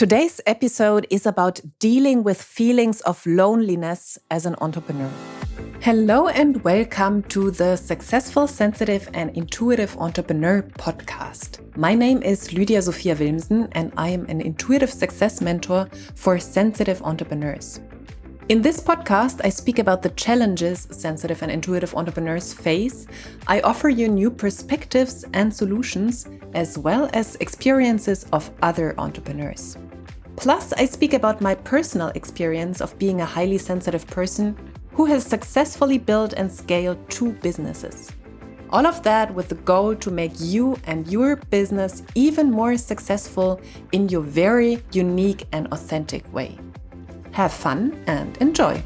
Today's episode is about dealing with feelings of loneliness as an entrepreneur. Hello and welcome to the Successful, Sensitive and Intuitive Entrepreneur podcast. My name is Lydia Sophia Wilmsen and I am an intuitive success mentor for sensitive entrepreneurs. In this podcast, I speak about the challenges sensitive and intuitive entrepreneurs face. I offer you new perspectives and solutions, as well as experiences of other entrepreneurs. Plus, I speak about my personal experience of being a highly sensitive person who has successfully built and scaled 2 businesses. All of that with the goal to make you and your business even more successful in your very unique and authentic way. Have fun and enjoy.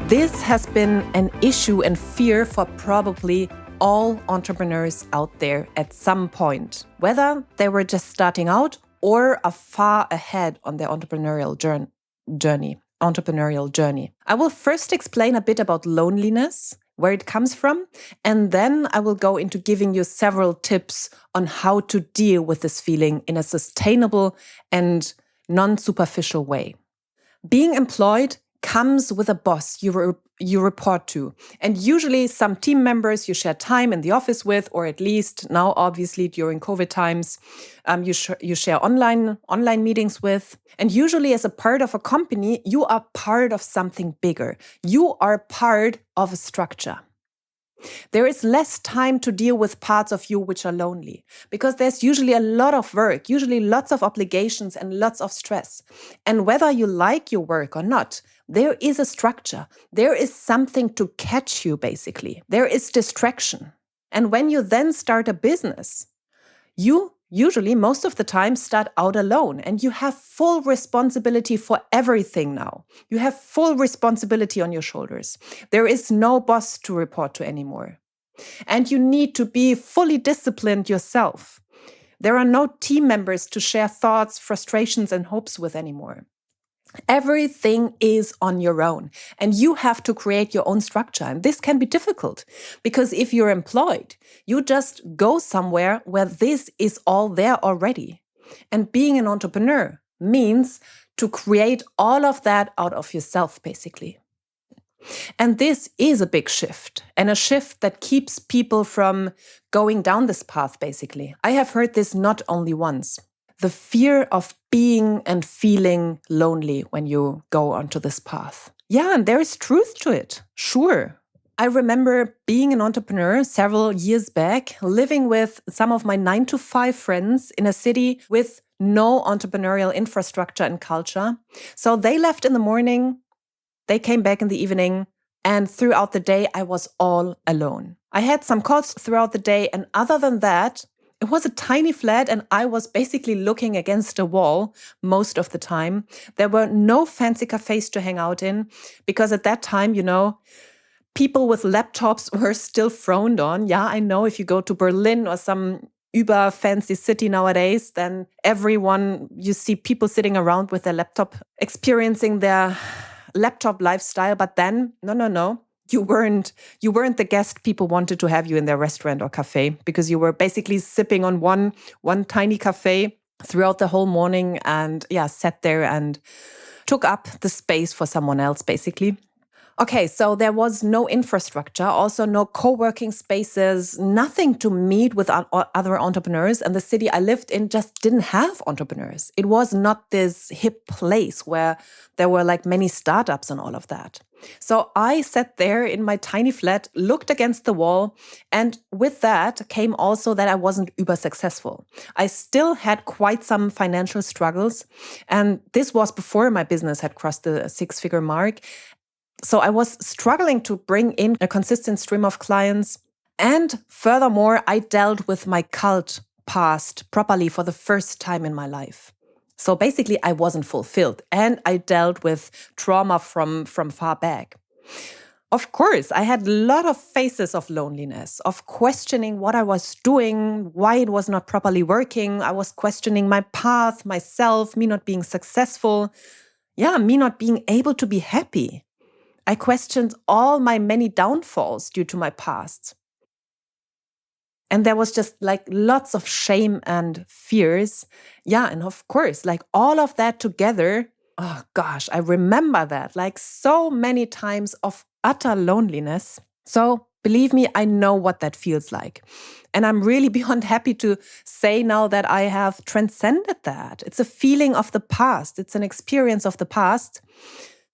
This has been an issue and fear for probably all entrepreneurs out there at some point, whether they were just starting out or are far ahead on their entrepreneurial journey. I will first explain a bit about loneliness, where it comes from, and then I will go into giving you several tips on how to deal with this feeling in a sustainable and non-superficial way. Being employed comes with a boss you report to, and usually some team members you share time in the office with, or at least now, obviously during COVID times, you share online meetings with. And usually, as a part of a company, you are part of something bigger. You are part of a structure. There is less time to deal with parts of you which are lonely, because there's usually a lot of work, usually lots of obligations and lots of stress. And whether you like your work or not, there is a structure. There is something to catch you, basically. There is distraction. And when you then start a business, you usually, most of the time, start out alone, and you have full responsibility for everything now. You have full responsibility on your shoulders. There is no boss to report to anymore. And you need to be fully disciplined yourself. There are no team members to share thoughts, frustrations, and hopes with anymore. Everything is on your own, and you have to create your own structure. And this can be difficult because if you're employed, you just go somewhere where this is all there already. And being an entrepreneur means to create all of that out of yourself, basically. And this is a big shift, and a shift that keeps people from going down this path, basically. I have heard this not only once. The fear of being and feeling lonely when you go onto this path. Yeah, and there is truth to it, sure. I remember being an entrepreneur several years back, living with some of my 9-to-5 friends in a city with no entrepreneurial infrastructure and culture. So they left in the morning, they came back in the evening, and throughout the day, I was all alone. I had some calls throughout the day, and other than that, it was a tiny flat and I was basically looking against a wall most of the time. There were no fancy cafes to hang out in because at that time, people with laptops were still frowned on. Yeah, I know if you go to Berlin or some uber fancy city nowadays, then you see people sitting around with their laptop, experiencing their laptop lifestyle. But then, no. You weren't the guest people wanted to have you in their restaurant or cafe because you were basically sipping on one tiny cafe throughout the whole morning and sat there and took up the space for someone else, basically. Okay, so there was no infrastructure, also no co-working spaces, nothing to meet with other entrepreneurs. And the city I lived in just didn't have entrepreneurs. It was not this hip place where there were like many startups and all of that. So I sat there in my tiny flat, looked against the wall, and with that came also that I wasn't uber successful. I still had quite some financial struggles, and this was before my business had crossed the 6-figure mark. So I was struggling to bring in a consistent stream of clients. And furthermore, I dealt with my cult past properly for the first time in my life. So basically, I wasn't fulfilled and I dealt with trauma from far back. Of course, I had a lot of phases of loneliness, of questioning what I was doing, why it was not properly working. I was questioning my path, myself, me not being successful. Me not being able to be happy. I questioned all my many downfalls due to my past. And there was just like lots of shame and fears. Yeah, and of course, like all of that together, oh gosh, I remember that like so many times of utter loneliness. So believe me, I know what that feels like. And I'm really beyond happy to say now that I have transcended that. It's a feeling of the past. It's an experience of the past.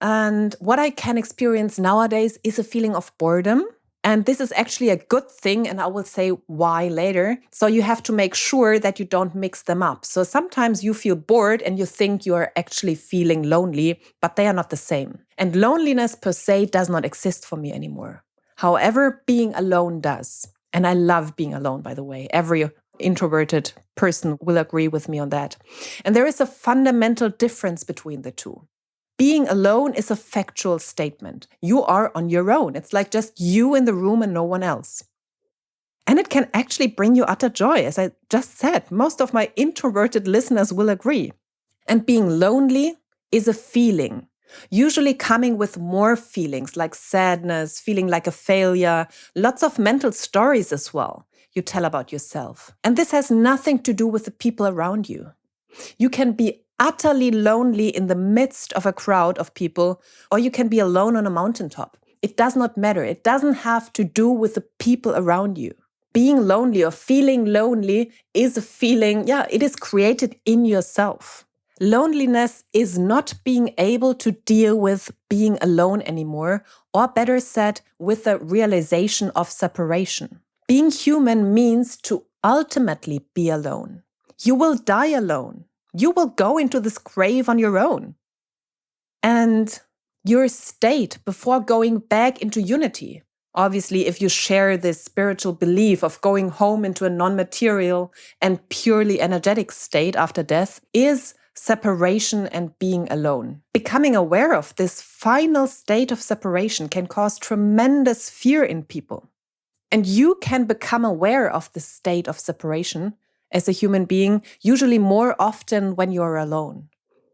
And what I can experience nowadays is a feeling of boredom. And this is actually a good thing, and I will say why later. So you have to make sure that you don't mix them up. So sometimes you feel bored and you think you are actually feeling lonely, but they are not the same. And loneliness per se does not exist for me anymore. However, being alone does. And I love being alone, by the way. Every introverted person will agree with me on that. And there is a fundamental difference between the two. Being alone is a factual statement. You are on your own. It's like just you in the room and no one else. And it can actually bring you utter joy. As I just said, most of my introverted listeners will agree. And being lonely is a feeling, usually coming with more feelings like sadness, feeling like a failure, lots of mental stories as well you tell about yourself. And this has nothing to do with the people around you. You can be utterly lonely in the midst of a crowd of people, or you can be alone on a mountaintop. It does not matter. It doesn't have to do with the people around you. Being lonely or feeling lonely is a feeling, it is created in yourself. Loneliness is not being able to deal with being alone anymore, or better said, with the realization of separation. Being human means to ultimately be alone. You will die alone. You will go into this grave on your own. And your state before going back into unity, obviously, if you share this spiritual belief of going home into a non-material and purely energetic state after death, is separation and being alone. Becoming aware of this final state of separation can cause tremendous fear in people. And you can become aware of the state of separation as a human being, usually more often when you're alone,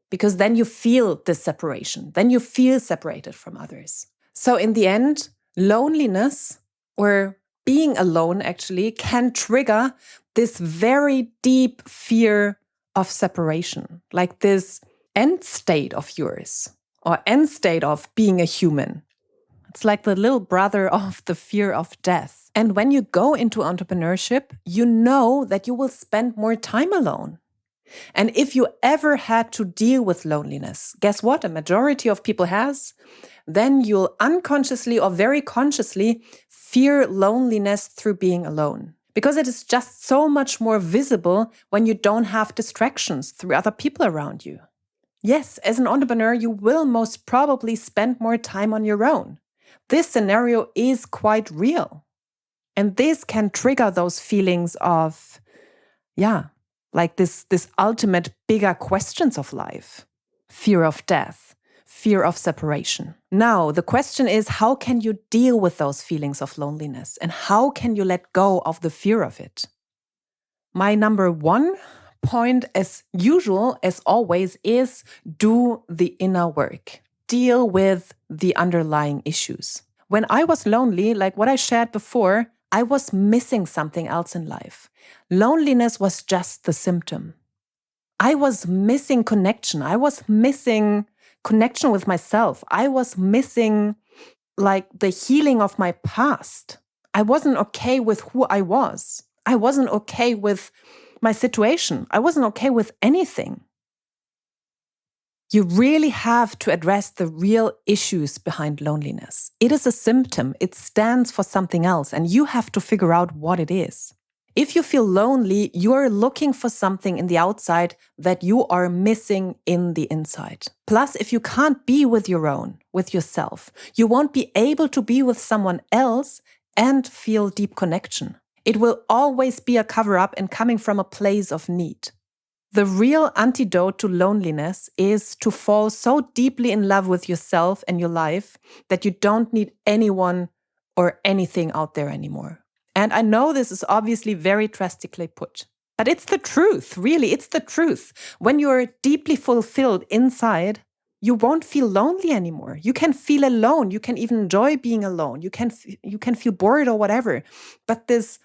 because then you feel this separation, then you feel separated from others. So in the end, loneliness or being alone actually can trigger this very deep fear of separation, like this end state of yours or end state of being a human. It's like the little brother of the fear of death. And when you go into entrepreneurship, you know that you will spend more time alone. And if you ever had to deal with loneliness, guess what? A majority of people has. Then you'll unconsciously or very consciously fear loneliness through being alone. Because it is just so much more visible when you don't have distractions through other people around you. Yes, as an entrepreneur, you will most probably spend more time on your own. This scenario is quite real. And this can trigger those feelings of, like this ultimate bigger questions of life. Fear of death, fear of separation. Now, the question is, how can you deal with those feelings of loneliness? And how can you let go of the fear of it? My number one point, as usual, as always, is do the inner work. Deal with the underlying issues. When I was lonely, like what I shared before, I was missing something else in life. Loneliness was just the symptom. I was missing connection. I was missing connection with myself. I was missing like the healing of my past. I wasn't okay with who I was. I wasn't okay with my situation. I wasn't okay with anything. You really have to address the real issues behind loneliness. It is a symptom. It stands for something else, and you have to figure out what it is. If you feel lonely, you are looking for something in the outside that you are missing in the inside. Plus, if you can't be with yourself, you won't be able to be with someone else and feel deep connection. It will always be a cover-up and coming from a place of need. The real antidote to loneliness is to fall so deeply in love with yourself and your life that you don't need anyone or anything out there anymore. And I know this is obviously very drastically put, but it's the truth, really, it's the truth. When you're deeply fulfilled inside, you won't feel lonely anymore. You can feel alone. You can even enjoy being alone. You can feel bored or whatever. But this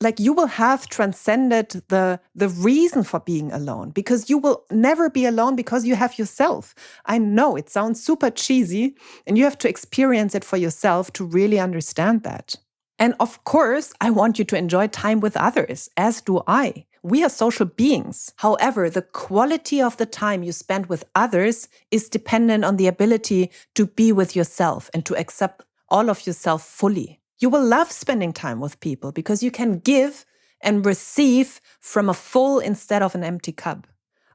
like you will have transcended the reason for being alone, because you will never be alone because you have yourself. I know it sounds super cheesy, and you have to experience it for yourself to really understand that. And of course, I want you to enjoy time with others, as do I. We are social beings. However, the quality of the time you spend with others is dependent on the ability to be with yourself and to accept all of yourself fully. You will love spending time with people because you can give and receive from a full instead of an empty cup.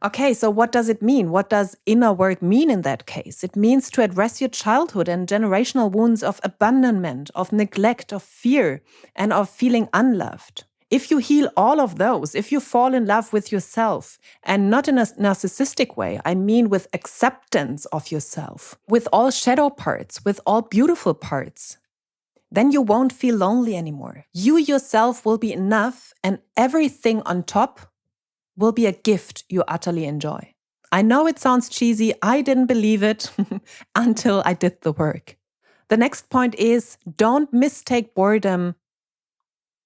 Okay, so what does it mean? What does inner work mean in that case? It means to address your childhood and generational wounds of abandonment, of neglect, of fear, and of feeling unloved. If you heal all of those, if you fall in love with yourself, and not in a narcissistic way, I mean with acceptance of yourself, with all shadow parts, with all beautiful parts, then you won't feel lonely anymore. You yourself will be enough, and everything on top will be a gift you utterly enjoy. I know it sounds cheesy. I didn't believe it until I did the work. The next point is, don't mistake boredom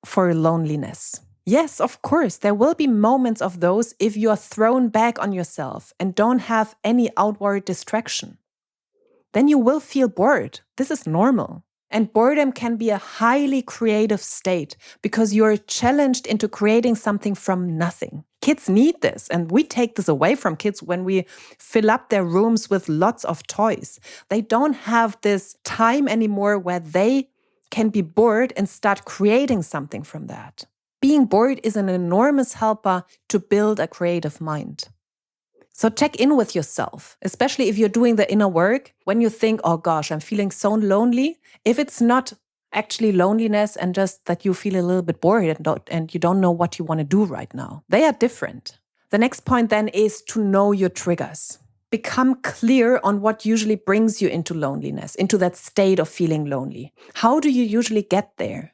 for loneliness. Yes, of course, there will be moments of those if you are thrown back on yourself and don't have any outward distraction. Then you will feel bored. This is normal. And boredom can be a highly creative state because you're challenged into creating something from nothing. Kids need this, and we take this away from kids when we fill up their rooms with lots of toys. They don't have this time anymore where they can be bored and start creating something from that. Being bored is an enormous helper to build a creative mind. So check in with yourself, especially if you're doing the inner work, when you think, oh gosh, I'm feeling so lonely. If it's not actually loneliness and just that you feel a little bit bored and you don't know what you want to do right now, they are different. The next point then is to know your triggers. Become clear on what usually brings you into loneliness, into that state of feeling lonely. How do you usually get there?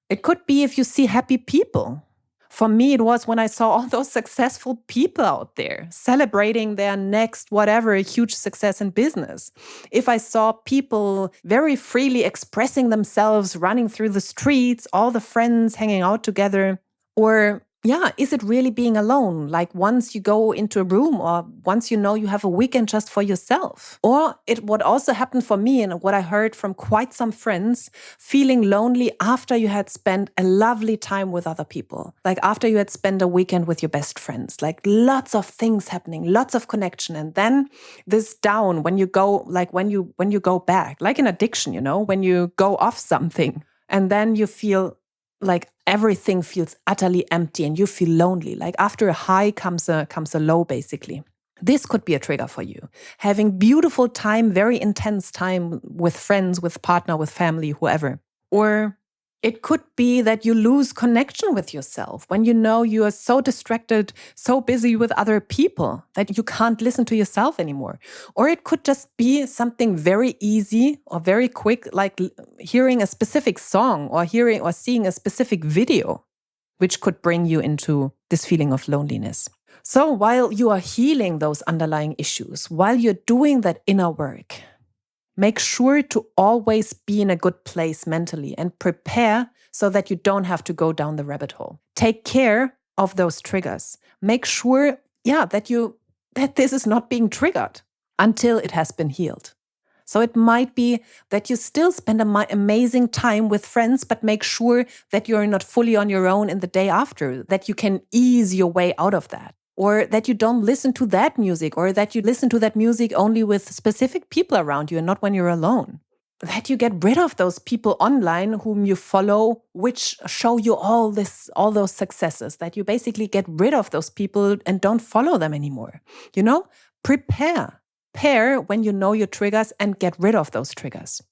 It could be if you see happy people. For me, it was when I saw all those successful people out there celebrating their next whatever huge success in business. If I saw people very freely expressing themselves, running through the streets, all the friends hanging out together. Or is it really being alone? Like once you go into a room or once you know you have a weekend just for yourself. Or what also happened for me and what I heard from quite some friends, feeling lonely after you had spent a lovely time with other people. Like after you had spent a weekend with your best friends, like lots of things happening, lots of connection. And then this down when you go, like when you go back, like an addiction, when you go off something and then you feel like everything feels utterly empty and you feel lonely. Like after a high comes a low, basically. This could be a trigger for you. Having beautiful time, very intense time with friends, with partner, with family, whoever. Or it could be that you lose connection with yourself when you know you are so distracted, so busy with other people that you can't listen to yourself anymore. Or it could just be something very easy or very quick, like hearing a specific song or hearing or seeing a specific video, which could bring you into this feeling of loneliness. So while you are healing those underlying issues, while you're doing that inner work, make sure to always be in a good place mentally and prepare so that you don't have to go down the rabbit hole. Take care of those triggers. Make sure, that this is not being triggered until it has been healed. So it might be that you still spend amazing time with friends, but make sure that you're not fully on your own in the day after, that you can ease your way out of that. Or that you don't listen to that music, or that you listen to that music only with specific people around you and not when you're alone. That you get rid of those people online whom you follow, which show you all those successes. That you basically get rid of those people and don't follow them anymore. Prepare. Pair when you know your triggers and get rid of those triggers.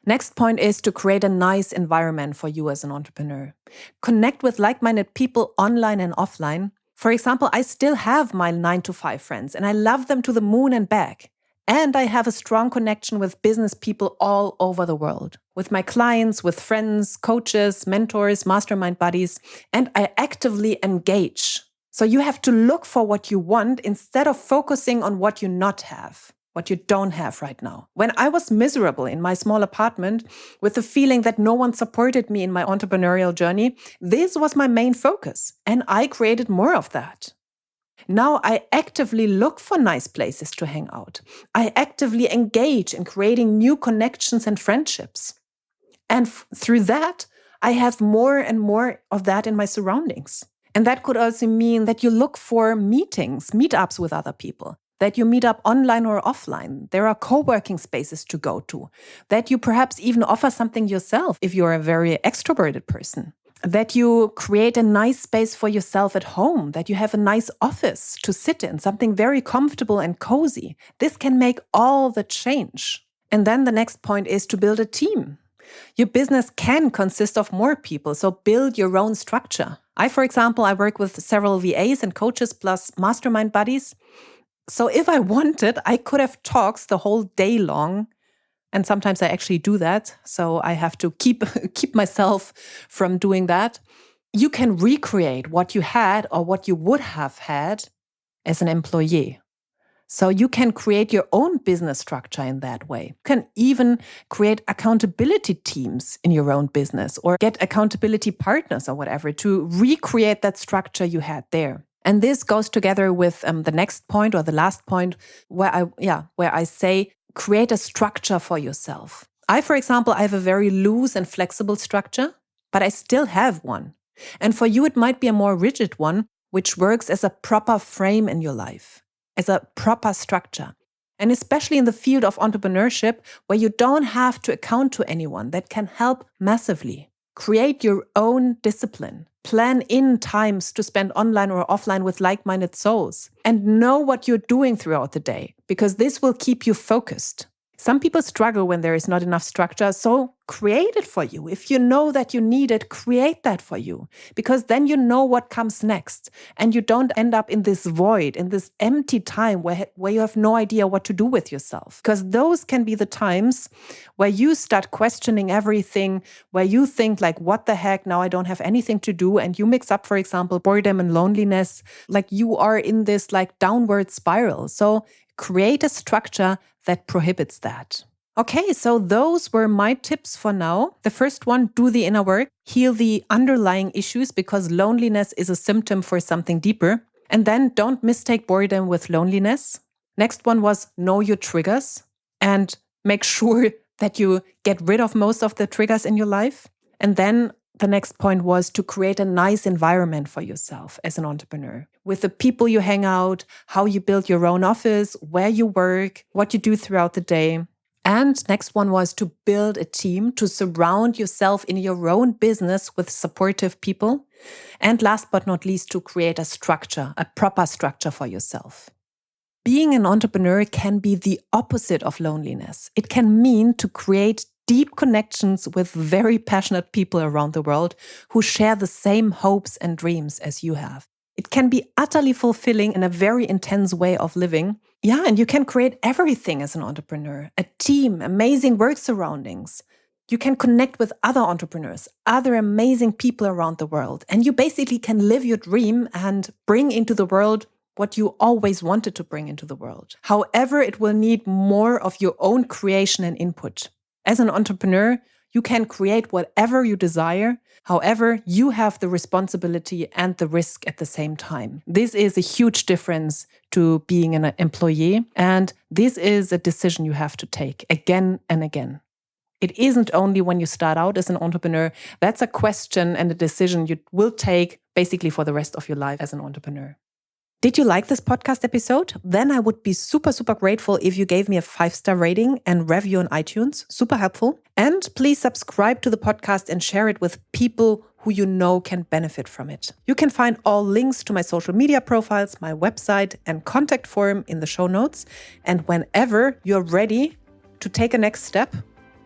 Next point is to create a nice environment for you as an entrepreneur. Connect with like-minded people online and offline. For example, I still have my 9-to-5 friends and I love them to the moon and back. And I have a strong connection with business people all over the world, with my clients, with friends, coaches, mentors, mastermind buddies, and I actively engage. So you have to look for what you want instead of focusing on what you not have, what you don't have right now. When I was miserable in my small apartment with the feeling that no one supported me in my entrepreneurial journey, this was my main focus, and I created more of that. Now I actively look for nice places to hang out. I actively engage in creating new connections and friendships. And through that, I have more and more of that in my surroundings. And that could also mean that you look for meetups with other people, that you meet up online or offline. There are co-working spaces to go to, that you perhaps even offer something yourself if you're a very extroverted person, that you create a nice space for yourself at home, that you have a nice office to sit in, something very comfortable and cozy. This can make all the change. And then the next point is to build a team. Your business can consist of more people, so build your own structure. For example, I work with several VAs and coaches plus mastermind buddies. So if I wanted, I could have talks the whole day long. And sometimes I actually do that. So I have to keep myself from doing that. You can recreate what you had or what you would have had as an employee. So you can create your own business structure in that way. You can even create accountability teams in your own business or get accountability partners or whatever to recreate that structure you had there. And this goes together with the next point or the last point where I say create a structure for yourself. For example, I have a very loose and flexible structure, but I still have one. And for you, it might be a more rigid one, which works as a proper frame in your life, as a proper structure. And especially in the field of entrepreneurship, where you don't have to account to anyone, that can help massively. Create your own discipline. Plan in times to spend online or offline with like-minded souls. And know what you're doing throughout the day, because this will keep you focused. Some people struggle when there is not enough structure, so create it for you. If you know that you need it, create that for you, because then you know what comes next and you don't end up in this void, in this empty time where you have no idea what to do with yourself. Because those can be the times where you start questioning everything, where you think like, what the heck, now I don't have anything to do. And you mix up, for example, boredom and loneliness, like you are in this like downward spiral. So create a structure that prohibits that. Okay, so those were my tips for now. The first one, do the inner work, heal the underlying issues because loneliness is a symptom for something deeper. And then don't mistake boredom with loneliness. Next one was know your triggers and make sure that you get rid of most of the triggers in your life. And then the next point was to create a nice environment for yourself as an entrepreneur. With the people you hang out, how you build your own office, where you work, what you do throughout the day. And next one was to build a team, to surround yourself in your own business with supportive people. And last but not least, to create a structure, a proper structure for yourself. Being an entrepreneur can be the opposite of loneliness. It can mean to create deep connections with very passionate people around the world who share the same hopes and dreams as you have. It can be utterly fulfilling in a very intense way of living. Yeah, and you can create everything as an entrepreneur. A team, amazing work surroundings. You can connect with other entrepreneurs, other amazing people around the world. And you basically can live your dream and bring into the world what you always wanted to bring into the world. However, it will need more of your own creation and input. As an entrepreneur, you can create whatever you desire. However, you have the responsibility and the risk at the same time. This is a huge difference to being an employee, and this is a decision you have to take again and again. It isn't only when you start out as an entrepreneur. That's a question and a decision you will take basically for the rest of your life as an entrepreneur. Did you like this podcast episode? Then I would be super, super grateful if you gave me a 5-star rating and review on iTunes. Super helpful. And please subscribe to the podcast and share it with people who you know can benefit from it. You can find all links to my social media profiles, my website, and contact form in the show notes. And whenever you're ready to take a next step,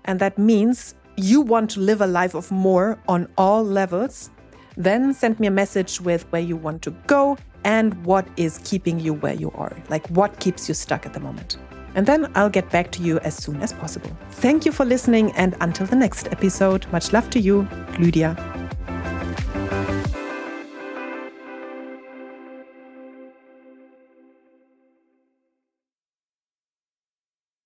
and that means you want to live a life of more on all levels, then send me a message with where you want to go and what is keeping you where you are, like what keeps you stuck at the moment. And then I'll get back to you as soon as possible. Thank you for listening, and until the next episode, much love to you, Lydia.